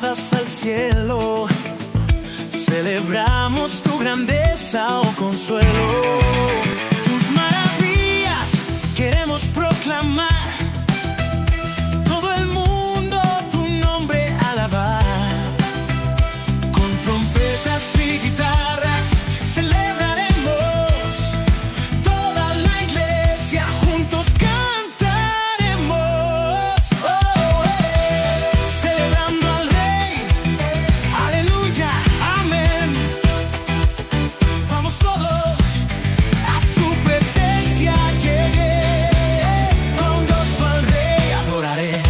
elevadas al cielo, celebramos tu grandeza, oh consuelo. Tus maravillas queremos proclamar, todo el mundo tu nombre alabar. Con trompetas y guitarras celebraremos, toda la iglesia juntos cantaremos. Oh, celebrando al Rey, aleluya, amén. Vamos todos a su presencia, llegué, con gozo al Rey adoraré.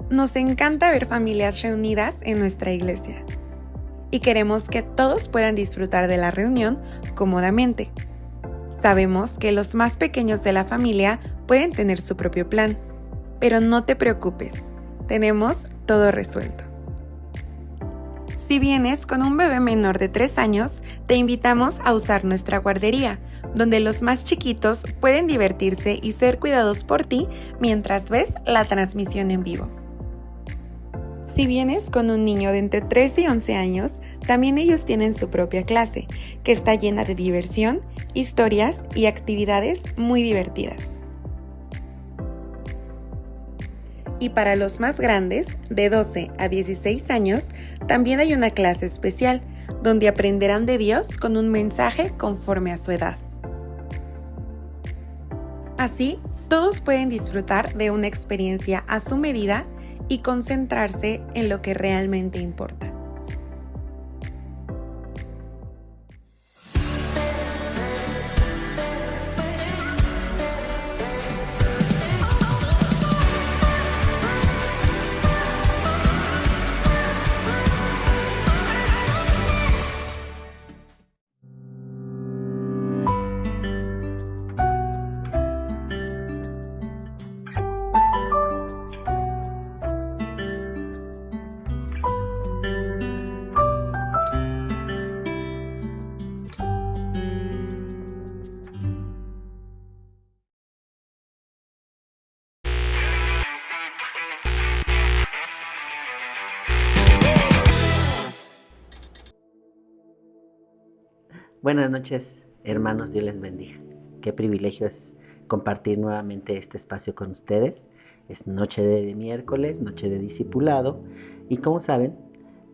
Nos encanta ver familias reunidas en nuestra iglesia y queremos que todos puedan disfrutar de la reunión cómodamente. Sabemos que los más pequeños de la familia pueden tener su propio plan, pero no te preocupes, tenemos todo resuelto. Si vienes con un bebé menor de 3 años, te invitamos a usar nuestra guardería, donde los más chiquitos pueden divertirse y ser cuidados por ti mientras ves la transmisión en vivo. Si vienes con un niño de entre 3 y 11 años, también ellos tienen su propia clase, que está llena de diversión, historias y actividades muy divertidas. Y para los más grandes, de 12 a 16 años, también hay una clase especial, donde aprenderán de Dios con un mensaje conforme a su edad. Así, todos pueden disfrutar de una experiencia a su medida y concentrarse en lo que realmente importa. Buenas noches, hermanos, Dios les bendiga. Qué privilegio es compartir nuevamente este espacio con ustedes. Es noche de miércoles, noche de discipulado. Y como saben,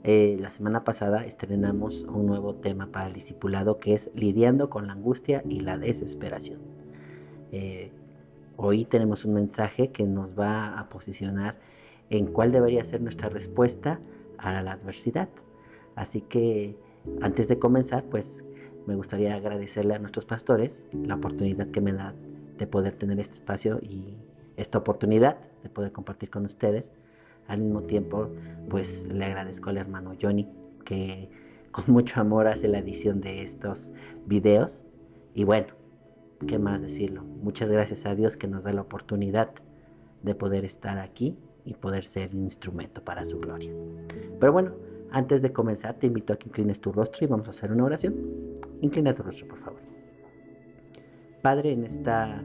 la semana pasada estrenamos un nuevo tema para el discipulado, que es lidiando con la angustia y la desesperación. Hoy tenemos un mensaje que nos va a posicionar en cuál debería ser nuestra respuesta a la adversidad. Así que antes de comenzar, pues me gustaría agradecerle a nuestros pastores la oportunidad que me da de poder tener este espacio y esta oportunidad de poder compartir con ustedes. Al mismo tiempo, pues le agradezco al hermano Johnny, que con mucho amor hace la edición de estos videos. Y bueno, ¿qué más decirlo? Muchas gracias a Dios que nos da la oportunidad de poder estar aquí y poder ser un instrumento para su gloria. Pero bueno, antes de comenzar, te invito a que inclines tu rostro y vamos a hacer una oración. Inclina tu rostro, por favor. Padre, en esta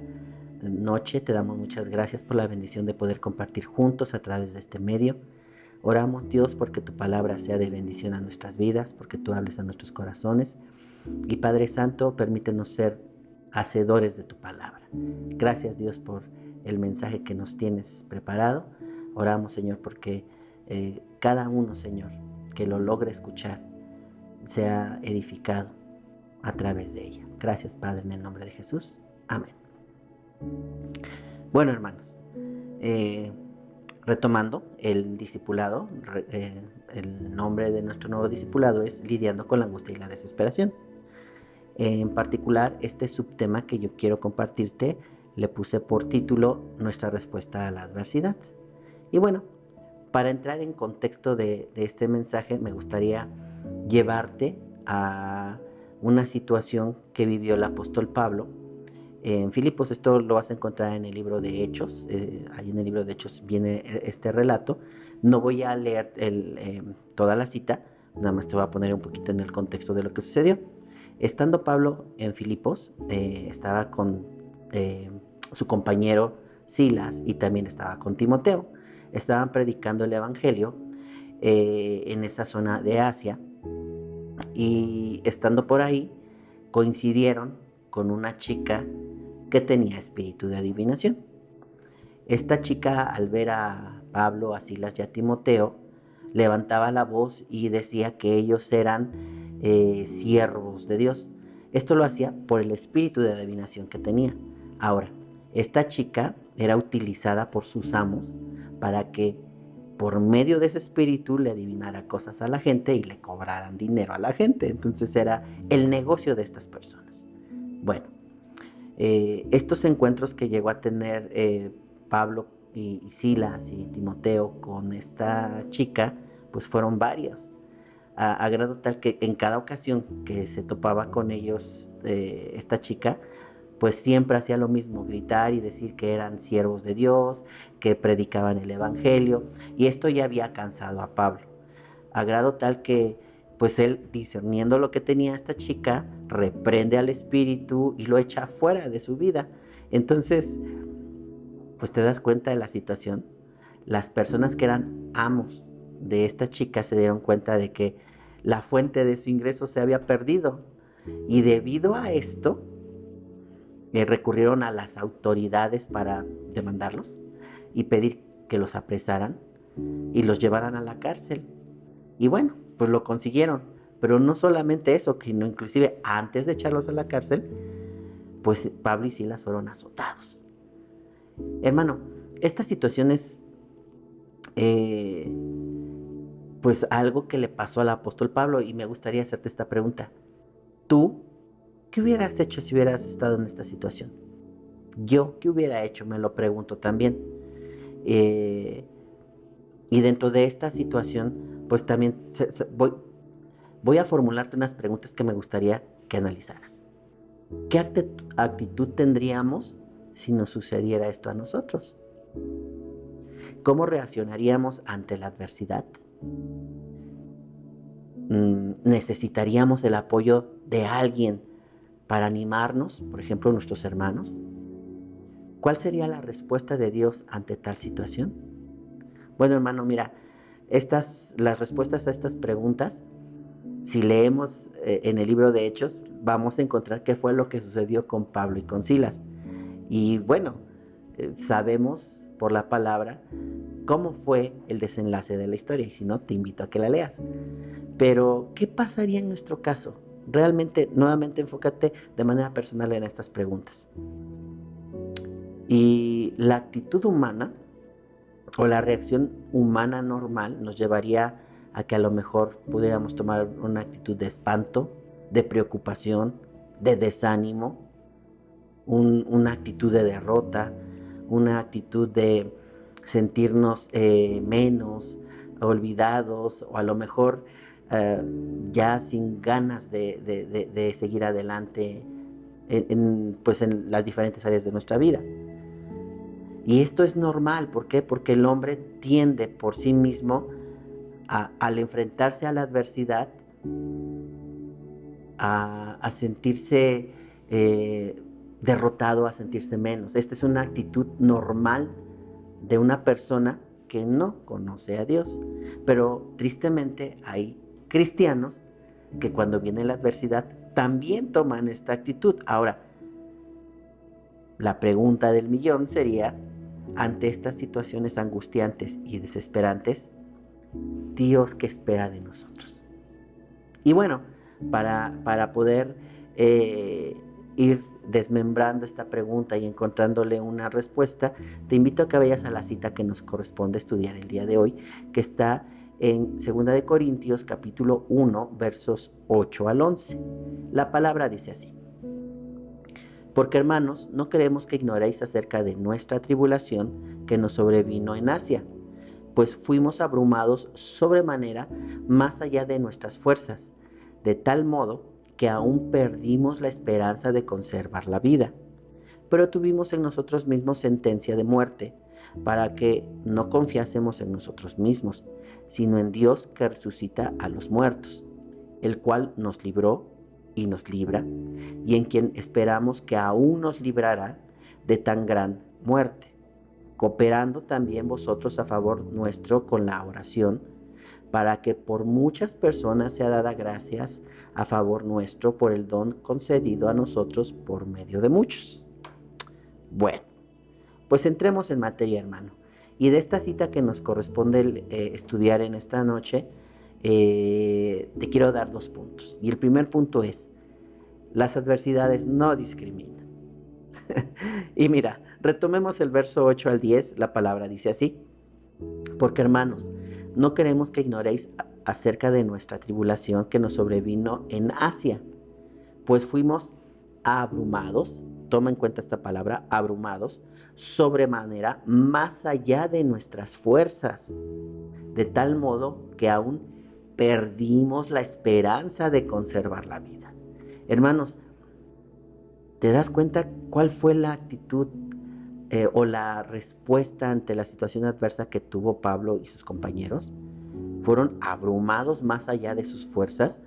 noche te damos muchas gracias por la bendición de poder compartir juntos a través de este medio. Oramos, Dios, porque tu palabra sea de bendición a nuestras vidas, porque tú hables a nuestros corazones. Y Padre Santo, permítenos ser hacedores de tu palabra. Gracias, Dios, por el mensaje que nos tienes preparado. Oramos, Señor, porque cada uno, Señor, que lo logre escuchar, sea edificado a través de ella. Gracias, Padre, en el nombre de Jesús. Amén. Bueno, hermanos, retomando el discipulado, el nombre de nuestro nuevo discipulado es Lidiando con la angustia y la desesperación. En particular, este subtema que yo quiero compartirte le puse por título Nuestra respuesta a la adversidad. Y bueno, Para entrar en contexto de este mensaje, me gustaría llevarte a una situación que vivió el apóstol Pablo en Filipos. Esto lo vas a encontrar en el libro de Hechos. Ahí en el libro de Hechos viene este relato. No voy a leer toda la cita, nada más te voy a poner un poquito en el contexto de lo que sucedió. Estando Pablo en Filipos, estaba con su compañero Silas y también estaba con Timoteo. Estaban predicando el evangelio en esa zona de Asia, y estando por ahí coincidieron con una chica que tenía espíritu de adivinación. Esta chica, al ver a Pablo, a Silas y a Timoteo, levantaba la voz y decía que ellos eran siervos de Dios. Esto lo hacía por el espíritu de adivinación que tenía. Ahora, esta chica era utilizada por sus amos para que por medio de ese espíritu le adivinara cosas a la gente y le cobraran dinero a la gente. Entonces era el negocio de estas personas. Bueno, estos encuentros que llegó a tener Pablo y Silas y Timoteo con esta chica, pues fueron varios, a grado tal que en cada ocasión que se topaba con ellos esta chica, pues siempre hacía lo mismo, gritar y decir que eran siervos de Dios, que predicaban el evangelio, y esto ya había cansado a Pablo, a grado tal que pues él, discerniendo lo que tenía esta chica, reprende al espíritu y lo echa fuera de su vida. Entonces, pues te das cuenta de la situación. Las personas que eran amos de esta chica se dieron cuenta de que la fuente de su ingreso se había perdido, y debido a esto recurrieron a las autoridades para demandarlos y pedir que los apresaran y los llevaran a la cárcel. Y bueno, pues lo consiguieron. Pero no solamente eso, sino inclusive antes de echarlos a la cárcel, pues Pablo y Silas fueron azotados. Hermano, esta situación es pues algo que le pasó al apóstol Pablo, y me gustaría hacerte esta pregunta. ¿Tú qué hubieras hecho si hubieras estado en esta situación? Yo, ¿qué hubiera hecho? Me lo pregunto también. Y dentro de esta situación, pues también voy a formularte unas preguntas que me gustaría que analizaras. ¿Qué actitud tendríamos si nos sucediera esto a nosotros? ¿Cómo reaccionaríamos ante la adversidad? ¿Necesitaríamos el apoyo de alguien para animarnos, por ejemplo, nuestros hermanos? ¿Cuál sería la respuesta de Dios ante tal situación? Bueno, hermano, mira, las respuestas a estas preguntas, si leemos en el libro de Hechos, vamos a encontrar qué fue lo que sucedió con Pablo y con Silas. Y bueno, sabemos por la palabra cómo fue el desenlace de la historia, y si no, te invito a que la leas. Pero, ¿qué pasaría en nuestro caso? Realmente, nuevamente, enfócate de manera personal en estas preguntas. Y la actitud humana o la reacción humana normal nos llevaría a que a lo mejor pudiéramos tomar una actitud de espanto, de preocupación, de desánimo, una actitud de derrota, una actitud de sentirnos menos, olvidados, o a lo mejor ya sin ganas de seguir adelante pues en las diferentes áreas de nuestra vida. Y esto es normal. ¿Por qué? Porque el hombre tiende por sí mismo al enfrentarse a la adversidad a sentirse derrotado, a sentirse menos. Esta es una actitud normal de una persona que no conoce a Dios. Pero tristemente hay cristianos que cuando viene la adversidad también toman esta actitud. Ahora, la pregunta del millón sería, ante estas situaciones angustiantes y desesperantes, Dios, ¿qué espera de nosotros? Y bueno, para poder ir desmembrando esta pregunta y encontrándole una respuesta, te invito a que vayas a la cita que nos corresponde estudiar el día de hoy, que está en 2 de Corintios capítulo 1, versos 8 al 11. La palabra dice así: Porque, hermanos, no queremos que ignoréis acerca de nuestra tribulación que nos sobrevino en Asia, pues fuimos abrumados sobremanera más allá de nuestras fuerzas, de tal modo que aún perdimos la esperanza de conservar la vida. Pero tuvimos en nosotros mismos sentencia de muerte, para que no confiásemos en nosotros mismos, sino en Dios que resucita a los muertos, el cual nos libró y nos libra, y en quien esperamos que aún nos librará de tan gran muerte, cooperando también vosotros a favor nuestro con la oración, para que por muchas personas sea dada gracias a favor nuestro por el don concedido a nosotros por medio de muchos. Bueno, pues entremos en materia, hermano. Y de esta cita que nos corresponde estudiar en esta noche, te quiero dar 2 puntos. Y el primer punto es, las adversidades no discriminan. Y mira, retomemos el verso 8 al 10, la palabra dice así: porque hermanos, no queremos que ignoréis acerca de nuestra tribulación que nos sobrevino en Asia, pues fuimos abrumados, toma en cuenta esta palabra, abrumados, sobremanera más allá de nuestras fuerzas, de tal modo que aún perdimos la esperanza de conservar la vida. Hermanos, ¿te das cuenta cuál fue la actitud o la respuesta ante la situación adversa que tuvo Pablo y sus compañeros? Fueron abrumados más allá de sus fuerzas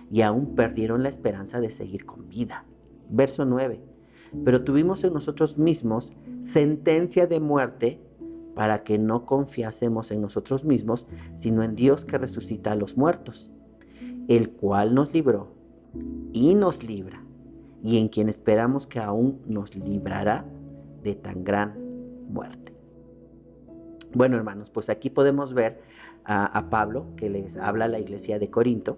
y aún perdieron la esperanza de seguir con vida. Verso 9. Pero tuvimos en nosotros mismos sentencia de muerte, para que no confiásemos en nosotros mismos, sino en Dios que resucita a los muertos, el cual nos libró y nos libra, y en quien esperamos que aún nos librará de tan gran muerte. Bueno, hermanos, pues aquí podemos ver a Pablo, que les habla a la iglesia de Corinto,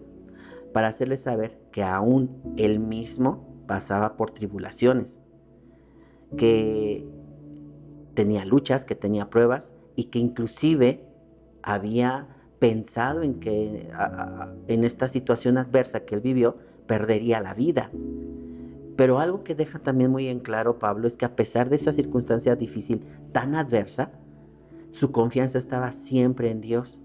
para hacerles saber que aún él mismo pasaba por tribulaciones, que tenía luchas, que tenía pruebas, y que inclusive había pensado en que en esta situación adversa que él vivió, perdería la vida. Pero algo que deja también muy en claro Pablo es que a pesar de esa circunstancia difícil, tan adversa, su confianza estaba siempre en Dios.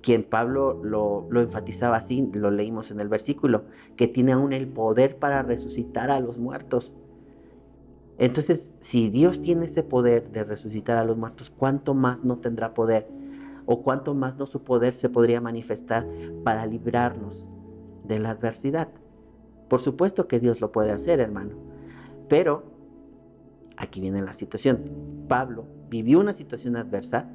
Quien Pablo lo enfatizaba así, lo leímos en el versículo, que tiene aún el poder para resucitar a los muertos. Entonces, si Dios tiene ese poder de resucitar a los muertos, ¿cuánto más no tendrá poder? ¿O cuánto más no su poder se podría manifestar para librarnos de la adversidad? Por supuesto que Dios lo puede hacer, hermano. Pero, aquí viene la situación. Pablo vivió una situación adversa,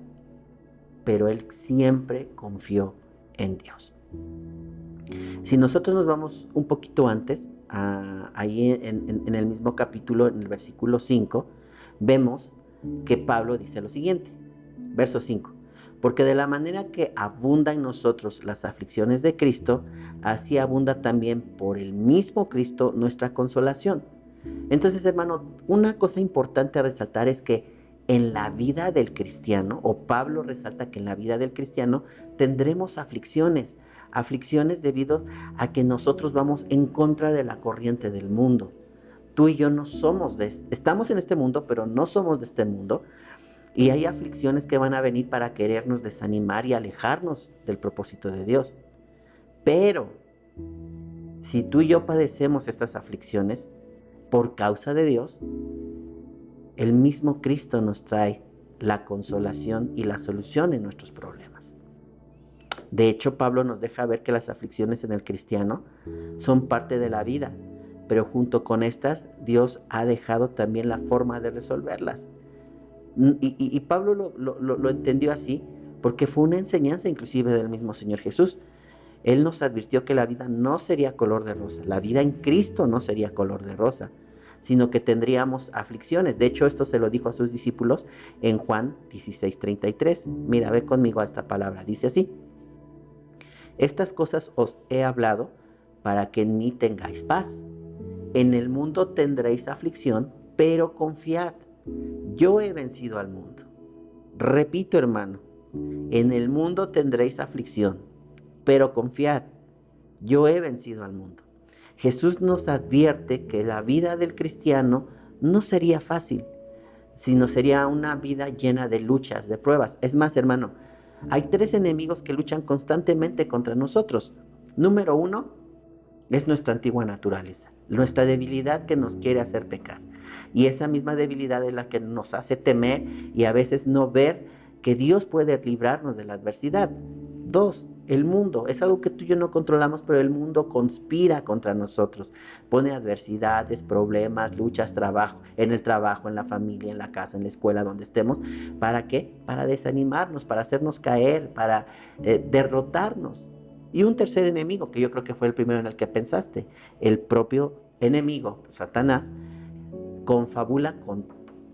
pero él siempre confió en Dios. Si nosotros nos vamos un poquito antes, ahí en el mismo capítulo, en el versículo 5, vemos que Pablo dice lo siguiente, verso 5: porque de la manera que abunda en nosotros las aflicciones de Cristo, así abunda también por el mismo Cristo nuestra consolación. Entonces, hermano, una cosa importante a resaltar es que en la vida del cristiano, o Pablo resalta que en la vida del cristiano tendremos aflicciones debido a que nosotros vamos en contra de la corriente del mundo. Tú y yo no somos estamos en este mundo, pero no somos de este mundo, y hay aflicciones que van a venir para querernos desanimar y alejarnos del propósito de Dios. Pero si tú y yo padecemos estas aflicciones por causa de Dios, el mismo Cristo nos trae la consolación y la solución en nuestros problemas. De hecho, Pablo nos deja ver que las aflicciones en el cristiano son parte de la vida, pero junto con estas, Dios ha dejado también la forma de resolverlas. Y Pablo lo entendió así, porque fue una enseñanza inclusive del mismo Señor Jesús. Él nos advirtió que la vida no sería color de rosa, la vida en Cristo no sería color de rosa, sino que tendríamos aflicciones. De hecho, esto se lo dijo a sus discípulos en Juan 16:33. Mira, ve conmigo a esta palabra, dice así: estas cosas os he hablado para que en mí tengáis paz. En el mundo tendréis aflicción, pero confiad, yo he vencido al mundo. Repito, hermano, en el mundo tendréis aflicción, pero confiad, yo he vencido al mundo. Jesús nos advierte que la vida del cristiano no sería fácil, sino sería una vida llena de luchas, de pruebas. Es más, hermano, hay 3 enemigos que luchan constantemente contra nosotros. Número 1 es nuestra antigua naturaleza, nuestra debilidad que nos quiere hacer pecar. Y esa misma debilidad es la que nos hace temer y a veces no ver que Dios puede librarnos de la adversidad. 2, el mundo. Es algo que tú y yo no controlamos, pero el mundo conspira contra nosotros. Pone adversidades, problemas, luchas, trabajo, en el trabajo, en la familia, en la casa, en la escuela, donde estemos. ¿Para qué? Para desanimarnos, para hacernos caer, para derrotarnos. Y un tercer enemigo, que yo creo que fue el primero en el que pensaste, el propio enemigo, Satanás, confabula con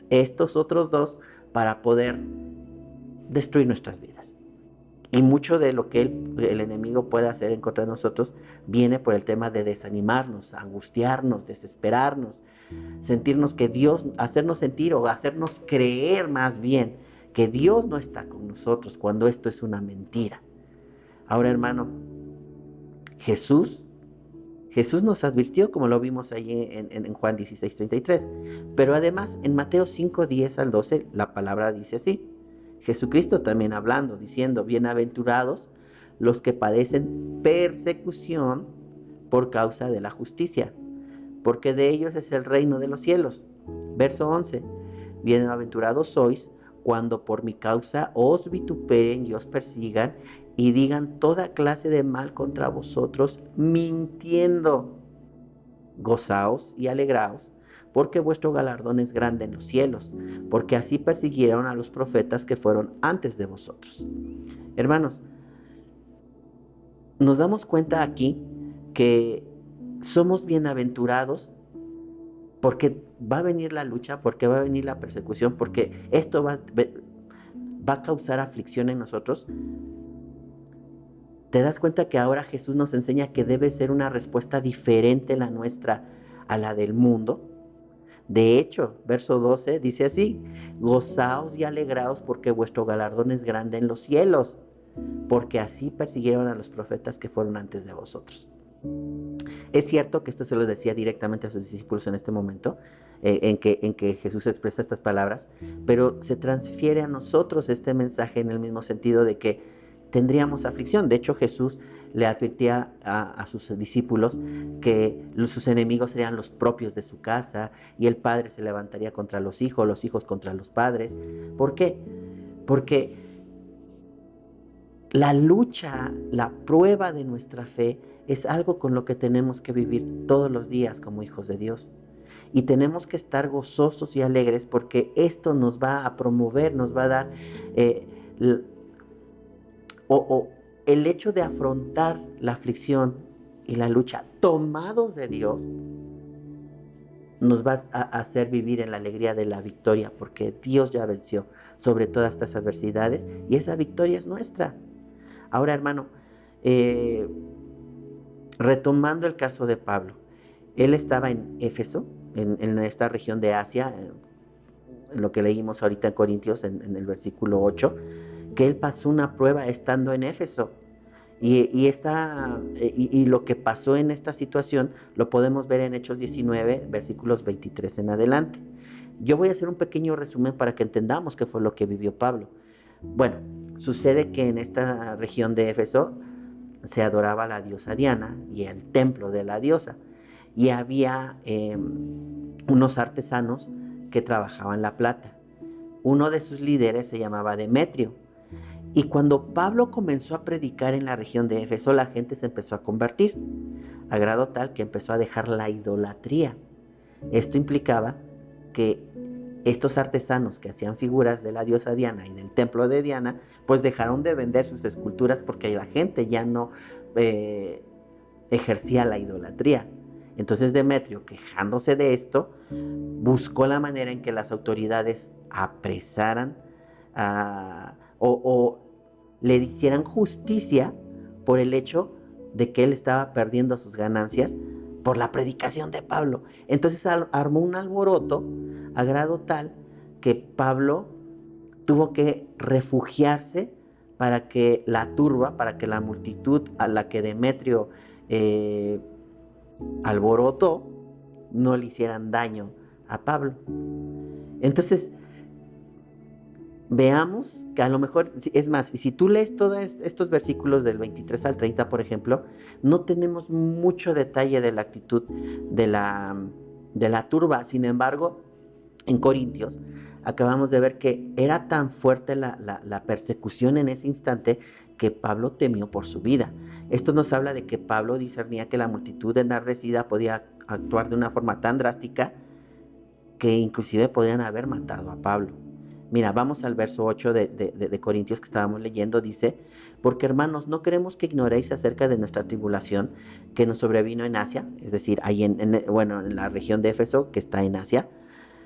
estos otros 2 para poder destruir nuestras vidas. Y mucho de lo que el enemigo puede hacer en contra de nosotros viene por el tema de desanimarnos, angustiarnos, desesperarnos, sentirnos que Dios, hacernos sentir o hacernos creer más bien que Dios no está con nosotros cuando esto es una mentira. Ahora, hermano, Jesús nos advirtió, como lo vimos ahí en Juan 16:33, pero además en Mateo 5:10 al 12 la palabra dice así. Jesucristo también hablando, diciendo, bienaventurados los que padecen persecución por causa de la justicia, porque de ellos es el reino de los cielos. Verso 11, bienaventurados sois cuando por mi causa os vituperen y os persigan y digan toda clase de mal contra vosotros, mintiendo. Gozaos y alegraos, porque vuestro galardón es grande en los cielos, porque así persiguieron a los profetas que fueron antes de vosotros. Hermanos, nos damos cuenta aquí que somos bienaventurados porque va a venir la lucha, porque va a venir la persecución, porque esto va a causar aflicción en nosotros. ¿Te das cuenta que ahora Jesús nos enseña que debe ser una respuesta diferente la nuestra a la del mundo? De hecho, verso 12 dice así, gozaos y alegraos porque vuestro galardón es grande en los cielos, porque así persiguieron a los profetas que fueron antes de vosotros. Es cierto que esto se lo decía directamente a sus discípulos en este momento, en que Jesús expresa estas palabras, pero se transfiere a nosotros este mensaje en el mismo sentido de que tendríamos aflicción. De hecho, Jesús le advertía a sus discípulos que sus enemigos serían los propios de su casa y el padre se levantaría contra los hijos contra los padres. ¿Por qué? Porque la lucha, la prueba de nuestra fe es algo con lo que tenemos que vivir todos los días como hijos de Dios. Y tenemos que estar gozosos y alegres porque esto nos va a promover, nos va a dar el hecho de afrontar la aflicción y la lucha tomados de Dios nos va a hacer vivir en la alegría de la victoria porque Dios ya venció sobre todas estas adversidades y esa victoria es nuestra. Ahora, hermano, retomando el caso de Pablo, él estaba en Éfeso, en esta región de Asia, en lo que leímos ahorita en Corintios, en el versículo 8, que él pasó una prueba estando en Éfeso. Y lo que pasó en esta situación lo podemos ver en Hechos 19, versículos 23 en adelante. Yo voy a hacer un pequeño resumen para que entendamos qué fue lo que vivió Pablo. Bueno, sucede que en esta región de Éfeso se adoraba a la diosa Diana y el templo de la diosa. Y había unos artesanos que trabajaban la plata. Uno de sus líderes se llamaba Demetrio. Y cuando Pablo comenzó a predicar en la región de Éfeso, la gente se empezó a convertir, a grado tal que empezó a dejar la idolatría. Esto implicaba que estos artesanos que hacían figuras de la diosa Diana y del templo de Diana, pues dejaron de vender sus esculturas porque la gente ya no ejercía la idolatría. Entonces Demetrio, quejándose de esto, buscó la manera en que las autoridades apresaran o le hicieran justicia por el hecho de que él estaba perdiendo sus ganancias por la predicación de Pablo. Entonces armó un alboroto a grado tal que Pablo tuvo que refugiarse para que la turba, para que la multitud a la que Demetrio alborotó no le hicieran daño a Pablo. Entonces veamos que a lo mejor, es más, si tú lees todos estos versículos del 23 al 30, por ejemplo, no tenemos mucho detalle de la actitud de la turba. Sin embargo, en Corintios acabamos de ver que era tan fuerte la persecución en ese instante que Pablo temió por su vida. Esto nos habla de que Pablo discernía que la multitud enardecida podía actuar de una forma tan drástica que inclusive podrían haber matado a Pablo. Mira, vamos al verso 8 de Corintios que estábamos leyendo, dice: porque hermanos, no queremos que ignoréis acerca de nuestra tribulación que nos sobrevino en Asia, es decir, ahí en la región de Éfeso, que está en Asia,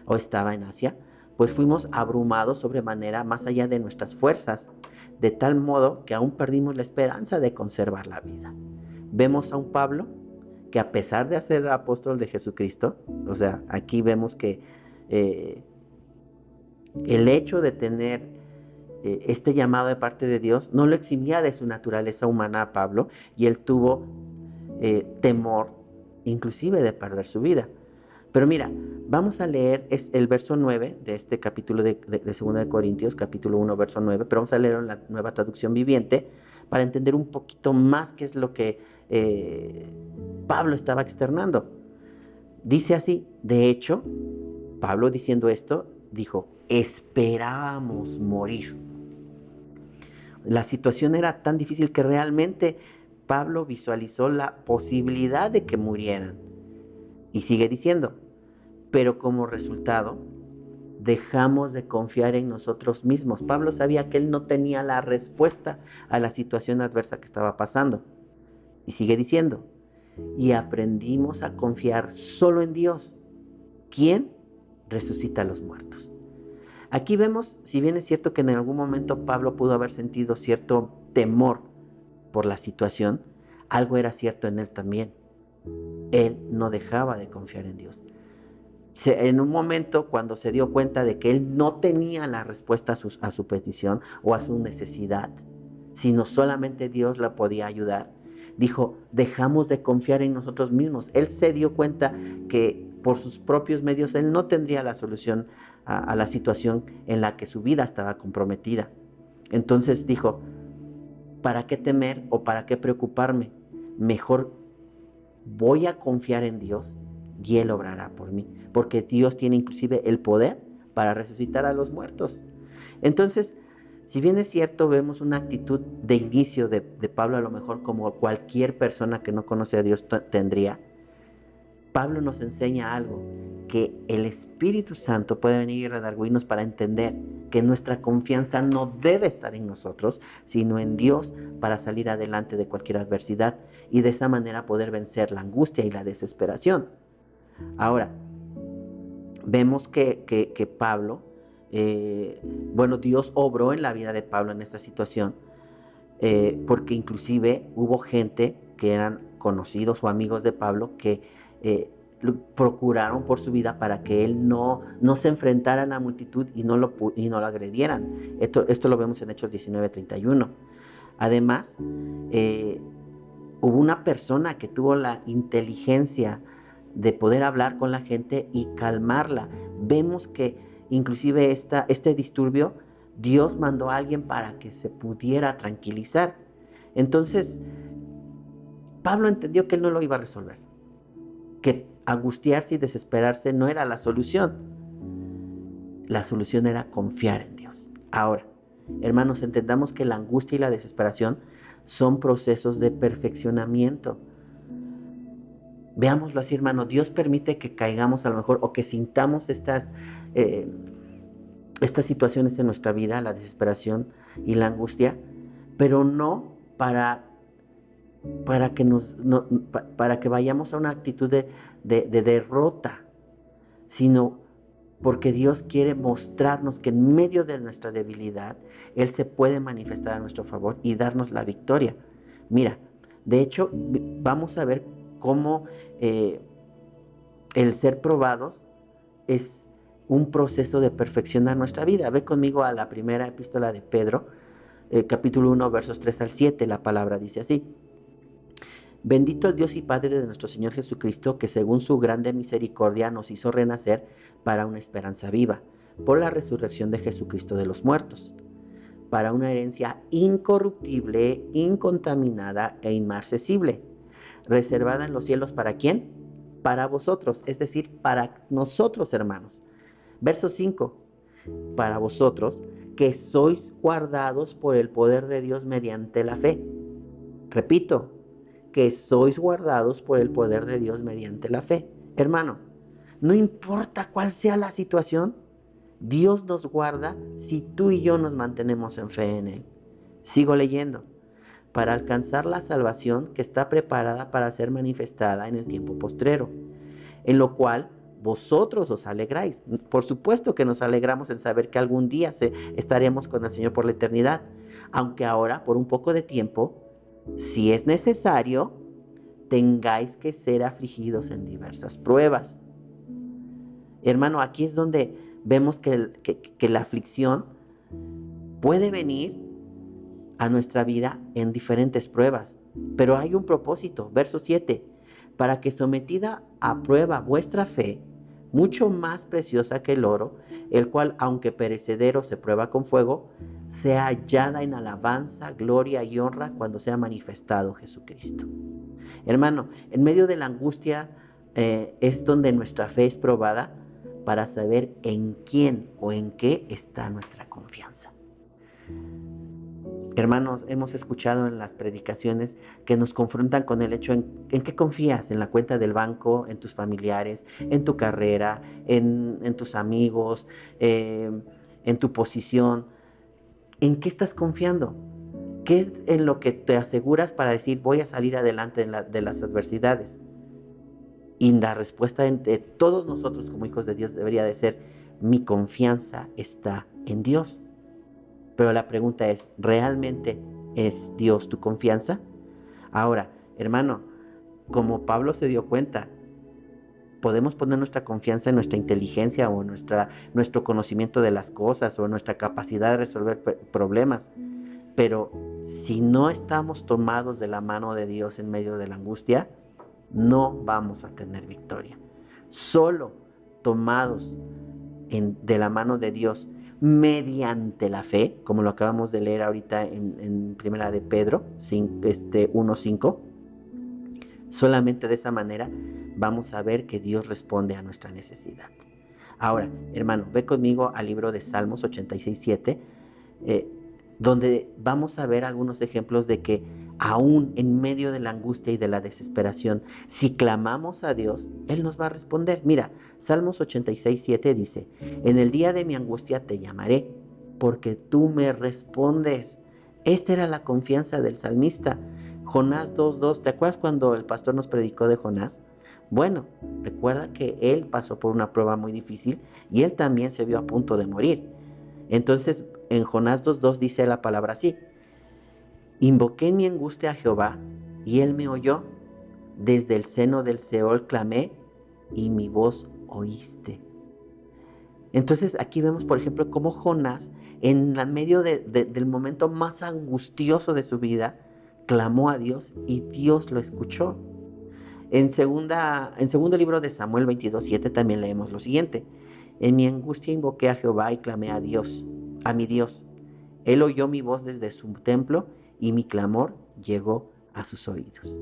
o estaba en Asia, pues fuimos abrumados sobremanera más allá de nuestras fuerzas, de tal modo que aún perdimos la esperanza de conservar la vida. Vemos a un Pablo que, a pesar de ser apóstol de Jesucristo, o sea, aquí vemos que el hecho de tener este llamado de parte de Dios no lo eximía de su naturaleza humana a Pablo, y él tuvo temor inclusive de perder su vida. Pero mira, vamos a leer el verso 9 de este capítulo de 2 de Corintios, capítulo 1, verso 9, pero vamos a leerlo en la Nueva Traducción Viviente para entender un poquito más qué es lo que Pablo estaba externando. Dice así: de hecho, Pablo, diciendo esto, dijo: esperábamos morir. La situación era tan difícil que realmente Pablo visualizó la posibilidad de que murieran. Y sigue diciendo: pero como resultado, dejamos de confiar en nosotros mismos. Pablo sabía que él no tenía la respuesta a la situación adversa que estaba pasando. Y sigue diciendo: y aprendimos a confiar solo en Dios, quien resucita a los muertos. Aquí vemos, si bien es cierto que en algún momento Pablo pudo haber sentido cierto temor por la situación, algo era cierto en él también. Él no dejaba de confiar en Dios. En un momento, cuando se dio cuenta de que él no tenía la respuesta a su petición o a su necesidad, sino solamente Dios la podía ayudar, dijo: dejamos de confiar en nosotros mismos. Él se dio cuenta que por sus propios medios él no tendría la solución a la situación en la que su vida estaba comprometida. Entonces dijo: ¿para qué temer o para qué preocuparme? Mejor voy a confiar en Dios y Él obrará por mí, porque Dios tiene inclusive el poder para resucitar a los muertos. Entonces, si bien es cierto, vemos una actitud de inicio de Pablo, a lo mejor como cualquier persona que no conoce a Dios tendría, Pablo nos enseña algo: que el Espíritu Santo puede venir y redarguirnos para entender que nuestra confianza no debe estar en nosotros, sino en Dios, para salir adelante de cualquier adversidad y de esa manera poder vencer la angustia y la desesperación. Ahora, vemos que Pablo, Dios obró en la vida de Pablo en esta situación, porque inclusive hubo gente que eran conocidos o amigos de Pablo que procuraron por su vida para que él no se enfrentara a la multitud y no lo agredieran. Esto lo vemos en Hechos 19:31. Además, hubo una persona que tuvo la inteligencia de poder hablar con la gente y calmarla. Vemos que inclusive este disturbio, Dios mandó a alguien para que se pudiera tranquilizar. Entonces, Pablo entendió que él no lo iba a resolver, que angustiarse y desesperarse no era la solución. La solución era confiar en Dios. Ahora, hermanos, entendamos que la angustia y la desesperación son procesos de perfeccionamiento. Veámoslo así, hermano. Dios permite que caigamos a lo mejor o que sintamos estas situaciones en nuestra vida, la desesperación y la angustia, pero no para que vayamos a una actitud de derrota, sino porque Dios quiere mostrarnos que en medio de nuestra debilidad Él se puede manifestar a nuestro favor y darnos la victoria. Mira, de hecho, vamos a ver cómo el ser probados es un proceso de perfeccionar nuestra vida. Ve conmigo a la primera epístola de Pedro, capítulo 1, versos 3 al 7. La palabra dice así: bendito el Dios y Padre de nuestro Señor Jesucristo, que según su grande misericordia nos hizo renacer para una esperanza viva, por la resurrección de Jesucristo de los muertos, para una herencia incorruptible, incontaminada e inmarcesible, reservada en los cielos. ¿Para quién? Para vosotros, es decir, para nosotros, hermanos. Verso 5, para vosotros que sois guardados por el poder de Dios mediante la fe. Repito, que sois guardados por el poder de Dios mediante la fe. Hermano, no importa cuál sea la situación, Dios nos guarda si tú y yo nos mantenemos en fe en Él. Sigo leyendo. Para alcanzar la salvación que está preparada para ser manifestada en el tiempo postrero, en lo cual vosotros os alegráis. Por supuesto que nos alegramos en saber que algún día estaremos con el Señor por la eternidad, aunque ahora, por un poco de tiempo, si es necesario, tengáis que ser afligidos en diversas pruebas. Hermano, aquí es donde vemos que la aflicción puede venir a nuestra vida en diferentes pruebas, pero hay un propósito. Verso 7, para que sometida a prueba vuestra fe, mucho más preciosa que el oro, el cual, aunque perecedero, se prueba con fuego, sea hallada en alabanza, gloria y honra cuando sea manifestado Jesucristo. Hermano, en medio de la angustia es donde nuestra fe es probada para saber en quién o en qué está nuestra confianza. Hermanos, hemos escuchado en las predicaciones que nos confrontan con el hecho en qué confías, en la cuenta del banco, en tus familiares, en tu carrera, en tus amigos, en tu posición. ¿En qué estás confiando? ¿Qué es en lo que te aseguras para decir voy a salir adelante de las adversidades? Y la respuesta de todos nosotros como hijos de Dios debería de ser: mi confianza está en Dios. Pero la pregunta es, ¿realmente es Dios tu confianza? Ahora, hermano, como Pablo se dio cuenta, podemos poner nuestra confianza en nuestra inteligencia o nuestro conocimiento de las cosas o nuestra capacidad de resolver problemas. Pero si no estamos tomados de la mano de Dios en medio de la angustia, no vamos a tener victoria. Solo tomados de la mano de Dios mediante la fe, como lo acabamos de leer ahorita en Primera de Pedro 1:5, solamente de esa manera vamos a ver que Dios responde a nuestra necesidad. Ahora, hermano, ve conmigo al libro de Salmos 86:7, donde vamos a ver algunos ejemplos de que aún en medio de la angustia y de la desesperación, si clamamos a Dios, Él nos va a responder. Mira, Salmos 86:7 dice: en el día de mi angustia te llamaré, porque tú me respondes. Esta era la confianza del salmista. Jonás 2:2, ¿te acuerdas cuando el pastor nos predicó de Jonás? Bueno, recuerda que él pasó por una prueba muy difícil y él también se vio a punto de morir. Entonces, en Jonás 2:2 dice la palabra así: invoqué en mi angustia a Jehová, y él me oyó. Desde el seno del Seol clamé, y mi voz oíste. Entonces aquí vemos, por ejemplo, cómo Jonás, en medio del momento más angustioso de su vida, clamó a Dios y Dios lo escuchó. En segundo libro de Samuel 22:7 también leemos lo siguiente: en mi angustia invoqué a Jehová y clamé a Dios, a mi Dios. Él oyó mi voz desde su templo y mi clamor llegó a sus oídos.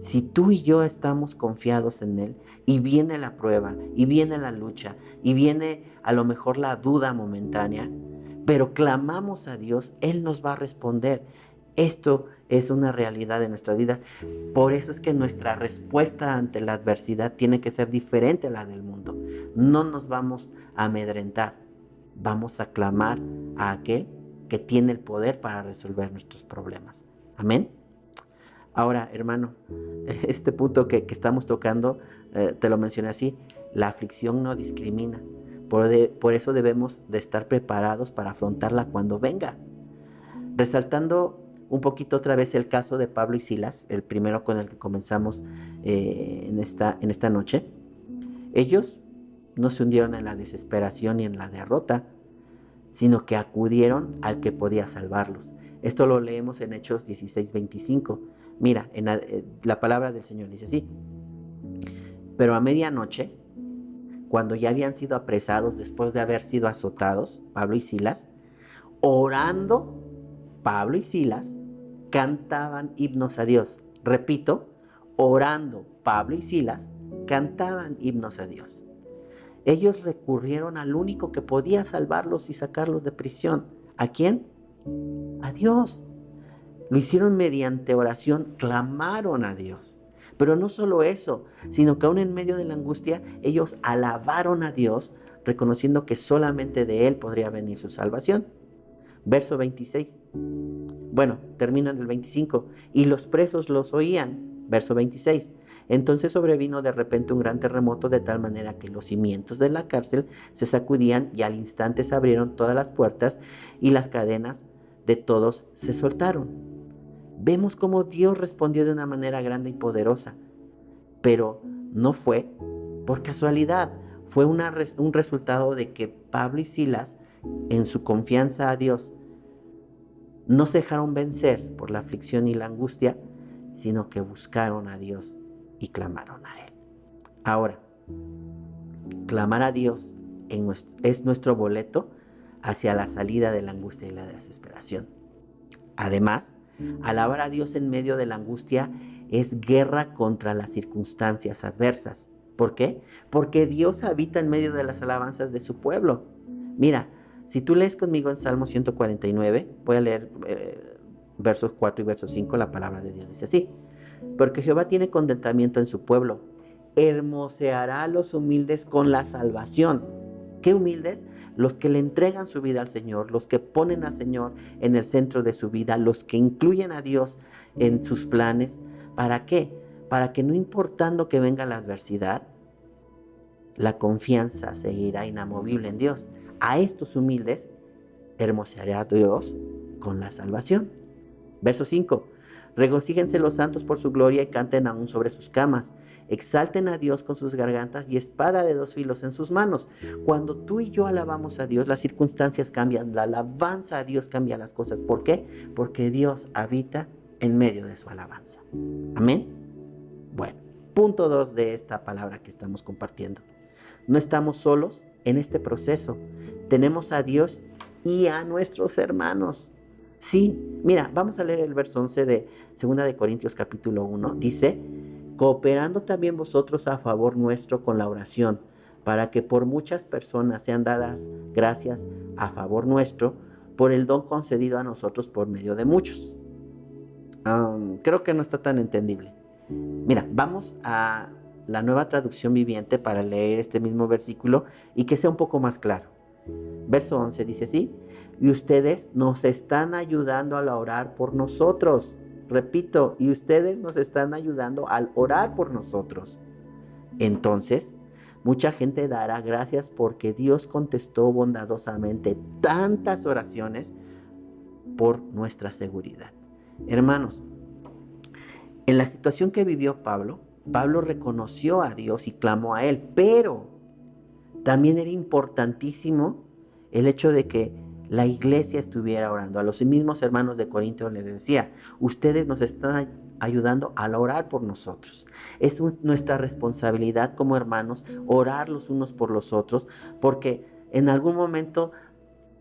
Si tú y yo estamos confiados en Él y viene la prueba, y viene la lucha, y viene a lo mejor la duda momentánea, pero clamamos a Dios, Él nos va a responder. Esto es una realidad de nuestra vida. Por eso es que nuestra respuesta ante la adversidad tiene que ser diferente a la del mundo. No nos vamos a amedrentar, vamos a clamar a aquel que tiene el poder para resolver nuestros problemas. Amén. Ahora, hermano, este punto que estamos tocando, te lo mencioné así: la aflicción no discrimina. Por eso debemos de estar preparados para afrontarla cuando venga. Resaltando un poquito otra vez el caso de Pablo y Silas, el primero con el que comenzamos en esta noche. Ellos no se hundieron en la desesperación y en la derrota, sino que acudieron al que podía salvarlos. Esto lo leemos en Hechos 16:25. Mira, la palabra del Señor dice así: pero a medianoche, cuando ya habían sido apresados después de haber sido azotados, Pablo y Silas, orando, Pablo y Silas cantaban himnos a Dios. Repito, orando, Pablo y Silas cantaban himnos a Dios. Ellos recurrieron al único que podía salvarlos y sacarlos de prisión. ¿A quién? A Dios. Lo hicieron mediante oración, clamaron a Dios. Pero no solo eso, sino que aún en medio de la angustia, ellos alabaron a Dios, reconociendo que solamente de Él podría venir su salvación. Verso 26. Bueno, termina en el 25. Y los presos los oían. Verso 26. Entonces sobrevino de repente un gran terremoto, de tal manera que los cimientos de la cárcel se sacudían y al instante se abrieron todas las puertas y las cadenas de todos se soltaron. Vemos cómo Dios respondió de una manera grande y poderosa, pero no fue por casualidad, fue un resultado de que Pablo y Silas, en su confianza a Dios, no se dejaron vencer por la aflicción y la angustia, sino que buscaron a Dios y clamaron a Él. Ahora, clamar a Dios es nuestro boleto hacia la salida de la angustia y la desesperación. Además, alabar a Dios en medio de la angustia es guerra contra las circunstancias adversas. ¿Por qué? Porque Dios habita en medio de las alabanzas de su pueblo. Mira, si tú lees conmigo en Salmo 149, voy a leer versos 4 y versos 5, la palabra de Dios dice así: porque Jehová tiene contentamiento en su pueblo, hermoseará a los humildes con la salvación. ¿Qué humildes? Los que le entregan su vida al Señor, los que ponen al Señor en el centro de su vida, los que incluyen a Dios en sus planes. ¿Para qué? Para que no importando que venga la adversidad, la confianza seguirá inamovible en Dios. A estos humildes hermoseará a Dios con la salvación. Verso 5. Regocíjense los santos por su gloria y canten aún sobre sus camas. Exalten a Dios con sus gargantas y espada de dos filos en sus manos. Cuando tú y yo alabamos a Dios, las circunstancias cambian. La alabanza a Dios cambia las cosas. ¿Por qué? Porque Dios habita en medio de su alabanza. Amén. Bueno, punto 2 de esta palabra que estamos compartiendo. No estamos solos en este proceso. Tenemos a Dios y a nuestros hermanos. Sí, mira, vamos a leer el verso 11 de 2 de Corintios capítulo 1. Dice: cooperando también vosotros a favor nuestro con la oración, para que por muchas personas sean dadas gracias a favor nuestro, por el don concedido a nosotros por medio de muchos. Creo que no está tan entendible. Mira, vamos a la Nueva Traducción Viviente para leer este mismo versículo y que sea un poco más claro. Verso 11 dice así: y ustedes nos están ayudando al orar por nosotros. Repito, y ustedes nos están ayudando al orar por nosotros. Entonces, mucha gente dará gracias porque Dios contestó bondadosamente tantas oraciones por nuestra seguridad. Hermanos, en la situación que vivió Pablo reconoció a Dios y clamó a Él, pero también era importantísimo el hecho de que la iglesia estuviera orando. A los mismos hermanos de Corinto les decía: ustedes nos están ayudando a orar por nosotros. Es nuestra responsabilidad como hermanos orar los unos por los otros, porque en algún momento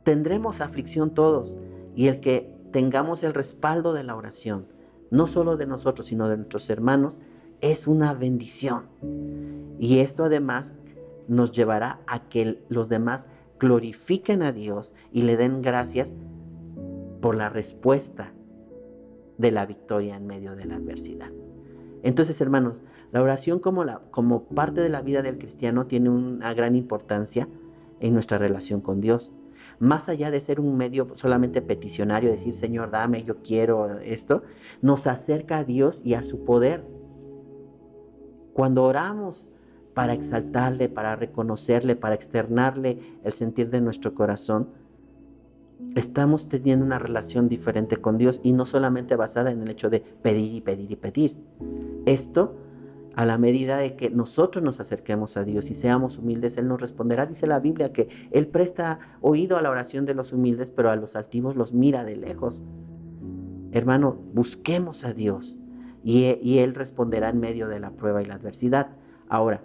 tendremos aflicción todos, y el que tengamos el respaldo de la oración, no solo de nosotros, sino de nuestros hermanos, es una bendición. Y esto además nos llevará a que los demás glorifiquen a Dios y le den gracias por la respuesta de la victoria en medio de la adversidad. Entonces, hermanos, la oración como parte de la vida del cristiano tiene una gran importancia en nuestra relación con Dios. Más allá de ser un medio solamente peticionario, decir: Señor, dame, yo quiero esto, nos acerca a Dios y a su poder. Cuando oramos para exaltarle, para reconocerle, para externarle el sentir de nuestro corazón, estamos teniendo una relación diferente con Dios, y no solamente basada en el hecho de pedir y pedir y pedir. Esto, a la medida de que nosotros nos acerquemos a Dios y seamos humildes, Él nos responderá. Dice la Biblia que Él presta oído a la oración de los humildes, pero a los altivos los mira de lejos. Hermano, busquemos a Dios y Él responderá en medio de la prueba y la adversidad. Ahora,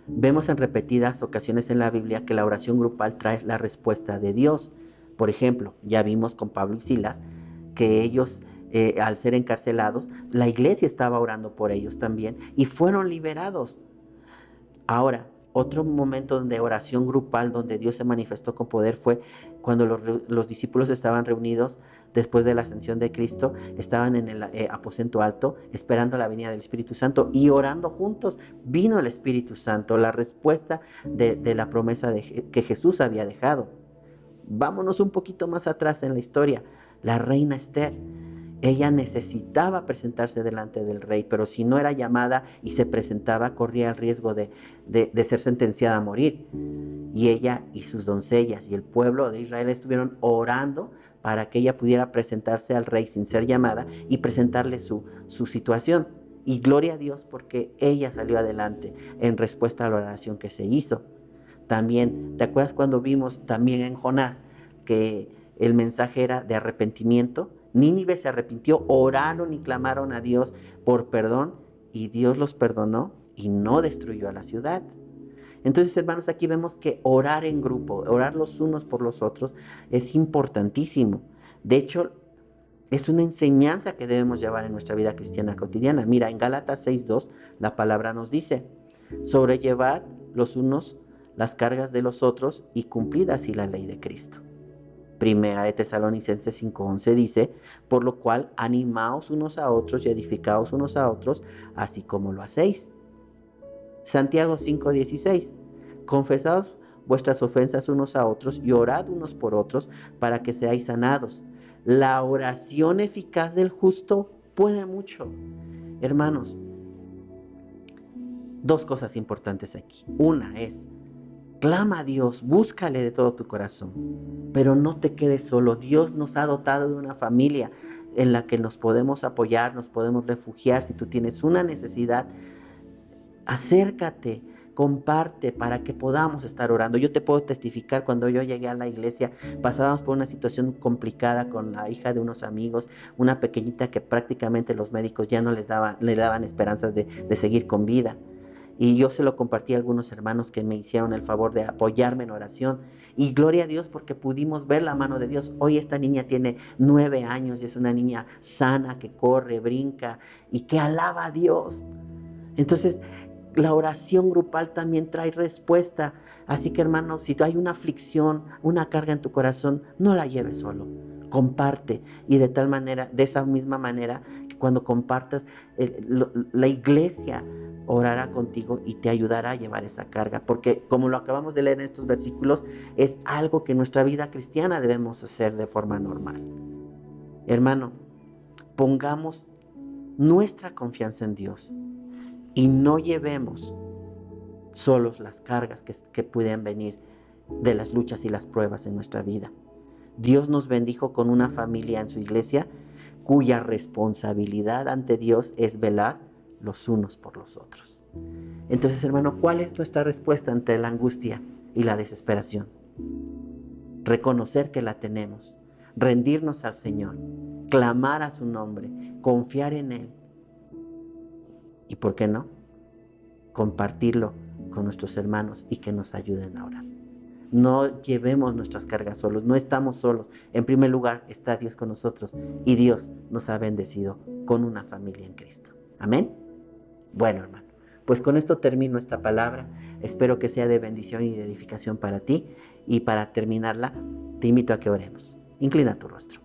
Vemos en repetidas ocasiones en la Biblia que la oración grupal trae la respuesta de Dios. Por ejemplo, ya vimos con Pablo y Silas que ellos, al ser encarcelados, la iglesia estaba orando por ellos también y fueron liberados. Ahora, otro momento de oración grupal donde Dios se manifestó con poder fue cuando los discípulos estaban reunidos después de la ascensión de Cristo, estaban en el aposento alto esperando la venida del Espíritu Santo y orando juntos. Vino el Espíritu Santo, la respuesta de la promesa que Jesús había dejado. Vámonos un poquito más atrás en la historia. La reina Esther, ella necesitaba presentarse delante del rey, pero si no era llamada y se presentaba, corría el riesgo de ser sentenciada a morir. Y ella y sus doncellas y el pueblo de Israel estuvieron orando para que ella pudiera presentarse al rey sin ser llamada y presentarle su situación. Y gloria a Dios porque ella salió adelante en respuesta a la oración que se hizo. También, ¿te acuerdas cuando vimos también en Jonás que el mensaje era de arrepentimiento? Nínive se arrepintió, oraron y clamaron a Dios por perdón y Dios los perdonó y no destruyó a la ciudad. Entonces, hermanos, aquí vemos que orar en grupo, orar los unos por los otros, es importantísimo. De hecho, es una enseñanza que debemos llevar en nuestra vida cristiana cotidiana. Mira, en Gálatas 6:2 la palabra nos dice: sobrellevad los unos las cargas de los otros y cumplid así la ley de Cristo. Primera de Tesalonicenses 5:11 dice: por lo cual animaos unos a otros y edificaos unos a otros, así como lo hacéis. Santiago 5:16: confesaos vuestras ofensas unos a otros y orad unos por otros para que seáis sanados. La oración eficaz del justo puede mucho. Hermanos, dos cosas importantes aquí. Una es: clama a Dios, búscale de todo tu corazón, pero no te quedes solo. Dios nos ha dotado de una familia en la que nos podemos apoyar, nos podemos refugiar. Si tú tienes una necesidad, acércate, comparte para que podamos estar orando. Yo te puedo testificar, cuando yo llegué a la iglesia, pasábamos por una situación complicada con la hija de unos amigos, una pequeñita que prácticamente los médicos ya no le daban esperanzas de seguir con vida. Y yo se lo compartí a algunos hermanos que me hicieron el favor de apoyarme en oración. Y gloria a Dios porque pudimos ver la mano de Dios. Hoy esta niña tiene 9 años y es una niña sana que corre, brinca y que alaba a Dios. Entonces, la oración grupal también trae respuesta. Así que, hermanos, si hay una aflicción, una carga en tu corazón, no la lleves solo. Comparte. Y de esa misma manera, que cuando compartas, la iglesia orará contigo y te ayudará a llevar esa carga, porque como lo acabamos de leer en estos versículos, es algo que en nuestra vida cristiana debemos hacer de forma normal. Hermano, pongamos nuestra confianza en Dios y no llevemos solos las cargas que pueden venir de las luchas y las pruebas en nuestra vida. Dios nos bendijo con una familia en su iglesia cuya responsabilidad ante Dios es velar los unos por los otros. Entonces, hermano, ¿cuál es nuestra respuesta ante la angustia y la desesperación? Reconocer que la tenemos, rendirnos al Señor, clamar a su nombre, confiar en Él y, ¿por qué no?, compartirlo con nuestros hermanos y que nos ayuden a orar. No llevemos nuestras cargas solos, no estamos solos. En primer lugar está Dios con nosotros y Dios nos ha bendecido con una familia en Cristo. Amén. Bueno, hermano, pues con esto termino esta palabra. Espero que sea de bendición y de edificación para ti. Y para terminarla, te invito a que oremos. Inclina tu rostro.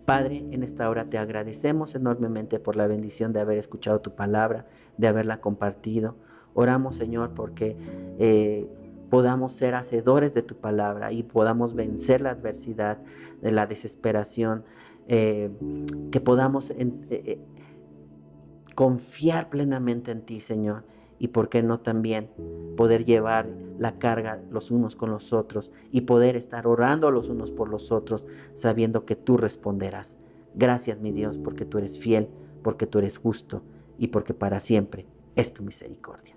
Padre, en esta hora te agradecemos enormemente por la bendición de haber escuchado tu palabra, de haberla compartido. Oramos, Señor, porque podamos ser hacedores de tu palabra y podamos vencer la adversidad, de la desesperación, que podamos confiar plenamente en ti, Señor, y por qué no también poder llevar la carga los unos con los otros y poder estar orando los unos por los otros, sabiendo que tú responderás. Gracias, mi Dios, porque tú eres fiel, porque tú eres justo y porque para siempre es tu misericordia.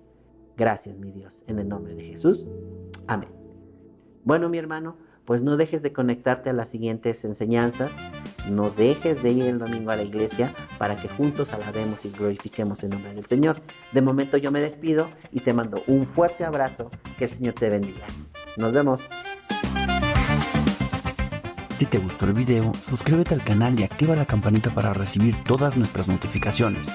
Gracias, mi Dios, en el nombre de Jesús. Amén. Bueno, mi hermano, pues no dejes de conectarte a las siguientes enseñanzas No dejes de ir el domingo a la iglesia para que juntos alabemos y glorifiquemos el nombre del Señor. De momento yo me despido y te mando un fuerte abrazo. Que el Señor te bendiga. Nos vemos. Si te gustó el video, suscríbete al canal y activa la campanita para recibir todas nuestras notificaciones.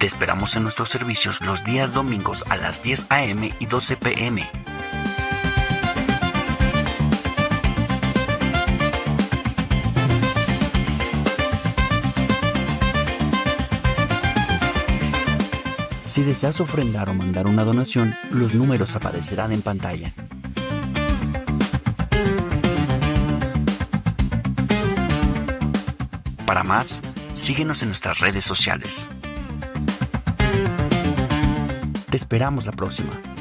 Te esperamos en nuestros servicios los días domingos a las 10 a.m. y 12 p.m. Si deseas ofrendar o mandar una donación, los números aparecerán en pantalla. Para más, síguenos en nuestras redes sociales. Te esperamos la próxima.